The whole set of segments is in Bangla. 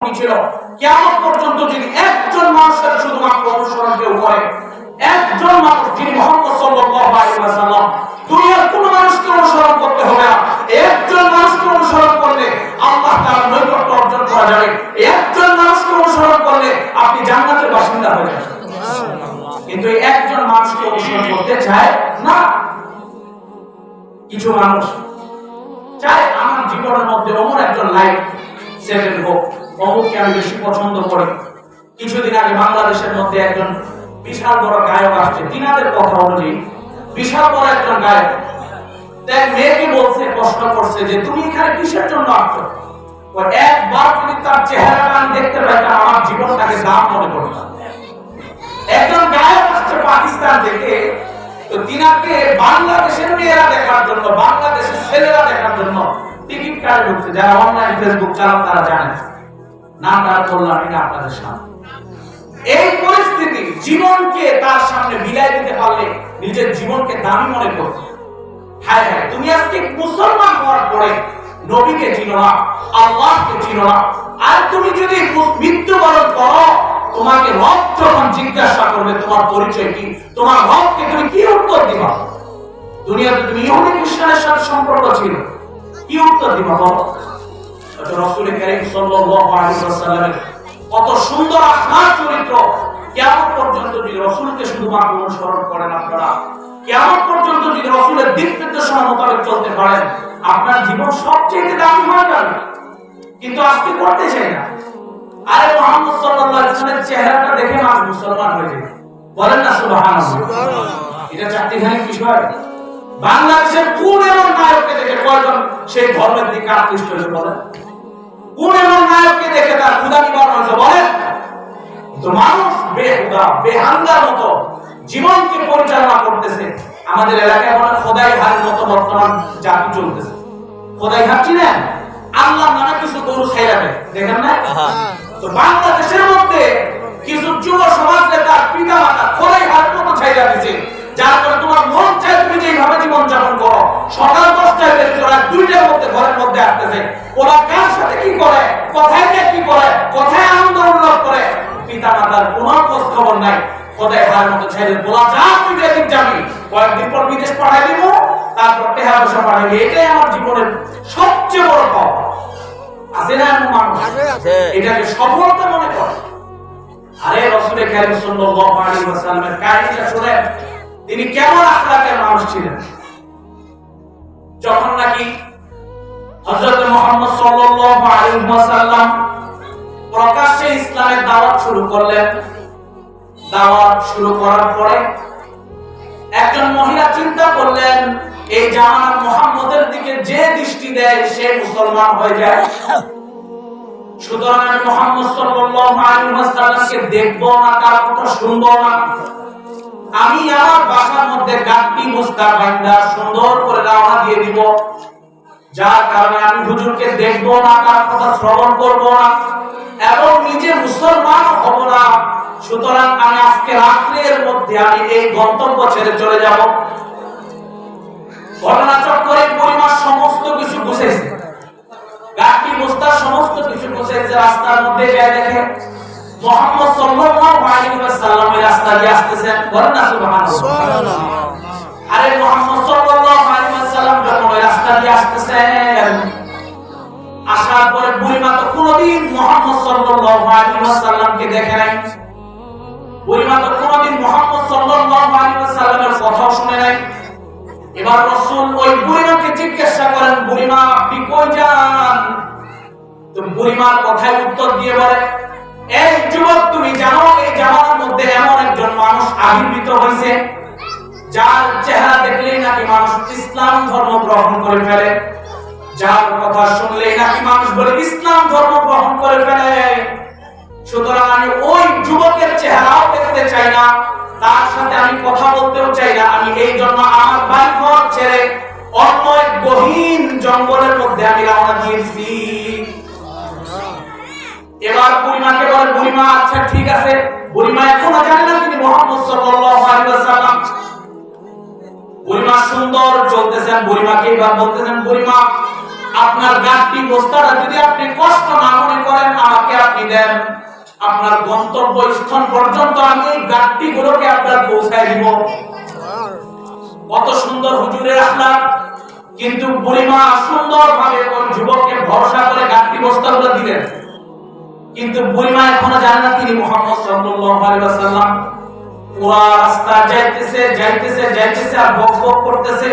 ছিল কিয়ামত পর্যন্ত যদি একজন মানুষের শুধুমাত্র অনুসরণ কেউ করে, একজন মানুষ যিনি মুহাম্মদ সাল্লাল্লাহু আলাইহি ওয়াসাল্লাম, দুনিয়ার কোন মানুষকে অনুসরণ করতে হবে না, একজন মানুষকে অনুসরণ করলে আল্লাহ তাআলার নৈকট্য অর্জন করা যাবে। একজন মানুষকে অনুসরণ করলে আপনি জান্নাতের বাসিন্দা হয়ে যাবেন। কিন্তু এই একজন মানুষকে অনুসরণ করতে চায় না। কিছু মানুষ চায় আমার জীবনের মধ্যে অমর একজন লাইফ সেটেল হোক, অমুককে আমি বেশি পছন্দ করি। কিছুদিন আগে বাংলাদেশের মধ্যে একজন বিশাল বড় গায়ক আসছে, তিনাদের কথা অনুযায়ী বিশাল বড় একজন গায়ক তাই মেয়েকে বলছে, প্রশ্ন করছে যে তুমি এখানে কিসের জন্য আসছো? একবার যদি তার চেহারাটা আমি দেখতে পাইতাম আমার জীবনটাকে দাম মনে করতাম। একজন গায়ক আসছে পাকিস্তান থেকে, তো তিনাকে বাংলাদেশের মেয়েরা দেখার জন্য, বাংলাদেশের ছেলেরা দেখার জন্য টিকিট কাটে ঢুকছে। যারা অনলাইন ফেসবুক চালান তারা জানে, না তার বললাম এটা আপনাদের সামনে। এই পরিস্থিতি জীবনকে তার সামনে বিলাই দিতে পারলে নিজের জীবনকে দামি মনে করতে। হ্যাঁ হ্যাঁ, তুমি আজকে মুসলমান হওয়ার পরে নবীকে চিনো না, আল্লাহকে চিনো না, আর তুমি যদি মৃত্যুবরণ করো, তোমাকে রব যখন জিজ্ঞাসা করবে তোমার পরিচয় কি, তোমার রবকে তুমি কি উত্তর দিবা? দুনিয়াতে তুমি ইহুদি খ্রিস্টানের সাথে সম্পর্ক ছিল, কি উত্তর দিবা বলো? রাসূল কারীম সাল্লাল্লাহু আলাইহি ওয়াসাল্লামের কত সুন্দর আখলাক চরিত্র, কিয়ামত পর্যন্ত যদি রাসূলকে শুধুমাত্র অনুসরণ করেন আপনারা, কিয়ামত পর্যন্ত যদি রাসূলের দিক নির্দেশনা মোতাবেক চলতে পারেন, আপনার জীবন সবচেয়ে দামি হয়ে যাবে। কিন্তু আজকে করতে চাই না। আরে মুহাম্মদ সাল্লাল্লাহু আলাইহি ওয়াসাল্লামের চেহারাটা দেখে মানুষ মুসলমান হয়ে যায়, বলেন না সুবহানাল্লাহ। এটা চারটিখানি বিষয়। বাংলাদেশের কোন এমন নায়ককে দেখে কয়জন সেই ধর্মের দিকে আকৃষ্ট হয়েছে বলেন? কোন এমন নায়ককে দেখে তার ক্ষুধা নিবারণ হয়েছে বলেন? তো মানুষ বেহুদা বেহাঙ্গার মতো জীবনকে পরিচালনা করতেছে। আমাদের এলাকায় এখন খোদাই হারের মতো বর্তমান জাতি চলতেছে। খোদাই হার চিনেন? আল্লাহর নামে কিছু গরু ছাইরা দেয়, দেখেন না? তো বাংলাদেশের মধ্যে কিছু যুব সমাজকে তার পিতা মাতা খোদাই হারের মতো ছাইরা দিচ্ছে, যার কারণে তোমার মন চায় তুমি যেভাবে জীবন যাপন করো, সকাল 10টায় বের করে 2টার মধ্যে ঘরের মধ্যে আসতেছে, ওরা কার সাথে কি করে, কোথায় গিয়ে কি করে, কোথায় আনন্দ উল্লাস করে, পিতা মাতার কোনো খোঁজ খবর নাই। খোদাই হারের মতো ছেলে বলা যা তুই এদিক যাবি, কয়েকদিন পর বিদেশ পাঠাই দিব, তারপর টাকা পয়সা পাঠাবি, এটাই আমার জীবনের সবচেয়ে বড় পাওয়া। আছে না এমন মানুষ? এটাকে সফলতা মনে করে। আরে রাসূল কারীম সাল্লাল্লাহু আলাইহি ওয়াসাল্লামের কাহিনীটা শুনেন, তিনি কেমন আখলাকের মানুষ ছিলেন। যখন নাকি হযরত মুহাম্মদ সাল্লাল্লাহু আলাইহি ওয়াসাল্লাম প্রকাশ্যে ইসলামের দাওয়াত শুরু করলেন, দাওয়াত শুরু করার পরে একজন মহিলা চিন্তা করলেন, এই জামানার মুহাম্মদের দিকে যে দৃষ্টি দেয় সে মুসলমান হয়ে যায়, সুতরাং আমি মুহাম্মদ সাল্লাল্লাহু আলাইহি ওয়াসাল্লামকে দেখব না, তার কথা শুনব না, আমি আমার বাসার মধ্যে গাঁটটি মুস্তা বান্দা সুন্দর করে রওনা দিয়ে দিব, যার কারণে আমি হুজুরকে দেখব না, তার কথা শ্রবণ করব না এবং নিজে মুসলমান হব না। সুতরাং আমি আজকে রাত্রের মধ্যে আমি এই গন্তব্য ছেড়ে চলে যাব। ঘটনাচক্রে পরিমাণ সমস্ত কিছু গুছাইছে, গাঁটটি মুস্তা সমস্ত কিছু গুছাইছে, রাস্তার মধ্যে যায় দেখে মুহাম্মদ সাল্লাল্লাহু আলাইহি ওয়াসাল্লাম এই রাস্তা দিয়ে আসতেছেন, বলেন না সুবহানাল্লাহ। আরে মুহাম্মদ সাল্লাল্লাহু আলাইহি ওয়াসাল্লাম যখন এই রাস্তা দিয়ে আসতেছেন, আসার পরে বুড়িমা তো কোনোদিন মুহাম্মদ সাল্লাল্লাহু আলাইহি ওয়াসাল্লামকে দেখে নাই, বুড়িমা তো কোনোদিন মুহাম্মদ সাল্লাল্লাহু আলাইহি ওয়াসাল্লামের কথাও শুনে নাই। এবার রাসূল ওই বুড়িমাকে জিজ্ঞাসা করেন, বুড়িমা আপনি কই যান? তো বুড়িমার কথায় উত্তর দিয়ে বলে, এই যুবক তুমি জানো এই জামানার মধ্যে এমন একজন মানুষ আবির্ভূত হয়েছে, যার চেহারা দেখলেই নাকি মানুষ ইসলাম ধর্ম গ্রহণ করে ফেলে, যার কথা শুনলেই নাকি মানুষ বলে ইসলাম ধর্ম গ্রহণ করে ফেলে। সুতরাং আমি ওই যুবকের চেহারাও দেখতে চাই না, তার সাথে আমি কথা বলতেও চাই না। আমি এই জন্য আমার বাড়িঘর ছেড়ে অন্য এক গহীন জঙ্গলের মধ্যে আমি রওনা দিয়েছি। এবার বুড়িমাকে বলে, বুড়িমা আচ্ছা ঠিক আছে। বুড়িমা এখনো জানে না তিনি মুহাম্মদ সাল্লাল্লাহু আলাইহি ওয়াসাল্লাম। বুড়িমা সুন্দর চলতেছেন, বুড়িমাকে এবার বলতেছেন, বুড়িমা আপনার গাড়ি বস্তাটা যদি আপনি কষ্ট না মনে করেন, আমাকে আপনি দেন, আপনার গন্তব্য স্থান পর্যন্ত আমি এই গাড়ি গুলোকে আপনার পৌঁছায় দিব। কত সুন্দর হুজুরের আখলাক। কিন্তু বুড়িমা সুন্দরভাবে ওই যুবককে ভরসা করে গাড়ি বস্তাগুলো দিলেন। কিন্তু বুড়িমা এখনো জানে না তিনি মুহাম্মদ সাল্লাল্লাহু আলাইহি ওয়াসাল্লাম। পুরা রাস্তা যাইতেছে আর বক বক করতেছে,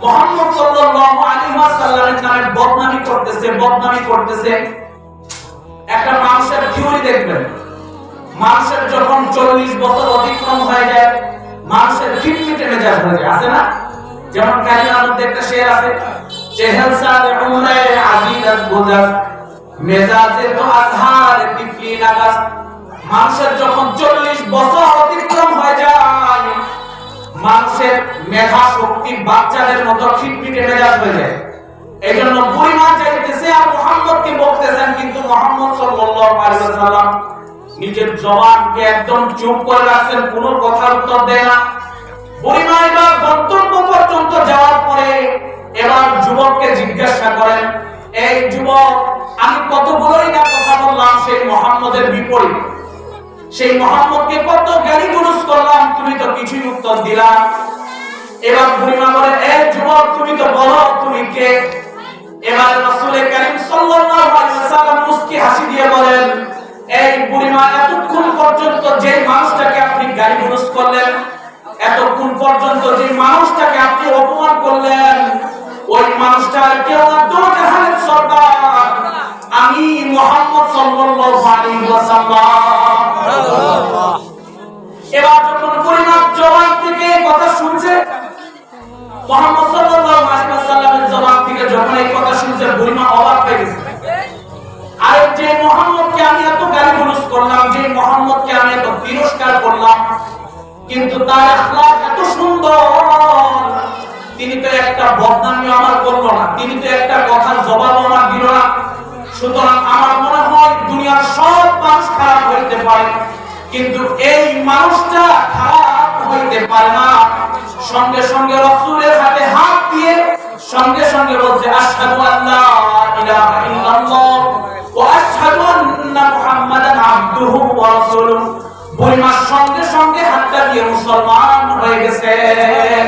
মুহাম্মদ সাল্লাল্লাহু আলাইহি ওয়াসাল্লামের নামে বদনামি করতেছে। একটা মানুষের থিওরি দেখবেন, মানুষের যখন 40 বছর অতিক্রম হয়ে যায়, মানুষের খিটমিটে মেজাজ হয়ে যায়, আছে না? যেমন কালিমার মধ্যে একটা শের আছে, চেহেল সাদে উমরে আজিদাত গুজার মেজাজে তো আধার টিফলি নাগাস। মানুষের যখন 40 বছর অতিক্রম হয়ে যায়, মানুষের মেধা শক্তি বাচ্চাদের মতো খিটমিটে মেজাজ হয়ে যায়। এইজন্য বুড়িমা চাইতেছে আর মুহাম্মদকে বলতেছেন, কিন্তু মুহাম্মদ সাল্লাল্লাহু আলাইহি ওয়াসাল্লাম নিজের জবানকে একদম চুপ করে রাখছেন, কোনো কথার উত্তর দেয় না। বুড়িমা এবার গন্তব্য পর্যন্ত যাওয়ার পরে এবার যুবককে জিজ্ঞাসা করেন, এই যুবক, আমি কতগুলোই না কথা বললাম সেই মুহাম্মদের বিপরীত, সেই মুহাম্মদকে কত গালিগালাজ করলাম, তুমি তো কিছুই উত্তর দিলা। এবার বুড়িমা বলে, এই যুবক, তুমি তো বলো তুমি কে? এবার রাসূল কারীম সাল্লাল্লাহু আলাইহি ওয়াসাল্লাম মুস্কি হাসি দিয়ে বলেন, এই বুড়িমা, এতক্ষণ পর্যন্ত যে মানুষটাকে আপনি গালিগালাজ করলেন, এতক্ষণ পর্যন্ত যে মানুষটাকে আপনি অপমান করলেন, ওই মানুষটার কেউ দো জাহানের সরদার আমি মুহাম্মদ সাল্লাল্লাহু আলাইহি ওয়াসাল্লাম। এবার যখন বুড়িমা জবান থেকে কথা শুনছে, মুহাম্মদ সাল্লাল্লাহু আলাইহি ওয়াসাল্লামের জবান থেকে যখন এই কথা শুনছে, বুড়িমা অবাক হয়ে গেছে। আর যে মুহাম্মদকে আমি এত গালিগালাজ করলাম, যে মুহাম্মদকে আমি এত তিরস্কার করলাম, কিন্তু তার আখলাক এত সুন্দর, তিনি তো একটা বদনামি আমার করলো না, তিনি তো একটা কথার জবাব আমার দিল না। সুতরাং আমার মনে হয় দুনিয়ার সব মানুষ খারাপ হইতে পারে, কিন্তু এই মানুষটা খারাপ হইতে পারে না। সঙ্গে সঙ্গে রাসূলের হাতে হাত দিয়ে সঙ্গে সঙ্গে বলছে, আশহাদু আল্লা ইলাহা ইল্লাল্লাহ ওয়া আশহাদু আন্না মুহাম্মাদান আবদুহু ওয়া রাসূলুহু। বুড়িমার সঙ্গে সঙ্গে হাতটা দিয়ে মুসলমান হয়ে গেছেন।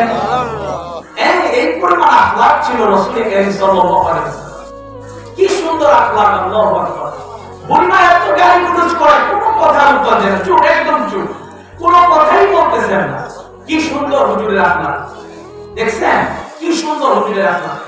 এই পরিমাণ আখলাক ছিল রাসূল কারীম সাল্লাল্লাহু আলাইহি ওয়াসাল্লাম। কি সুন্দর আখলাক, আল্লাহু আকবার। বুড়িমা এত গালিগালাজ করে, কোনো কথা উত্তর দেন, চুপ, একদম চুপ, কোনো কথাই বলতেছেন না। কি সুন্দর হুজুরের আখলাক, দেখছেন? কি সুন্দর হুজুরের আখলাক।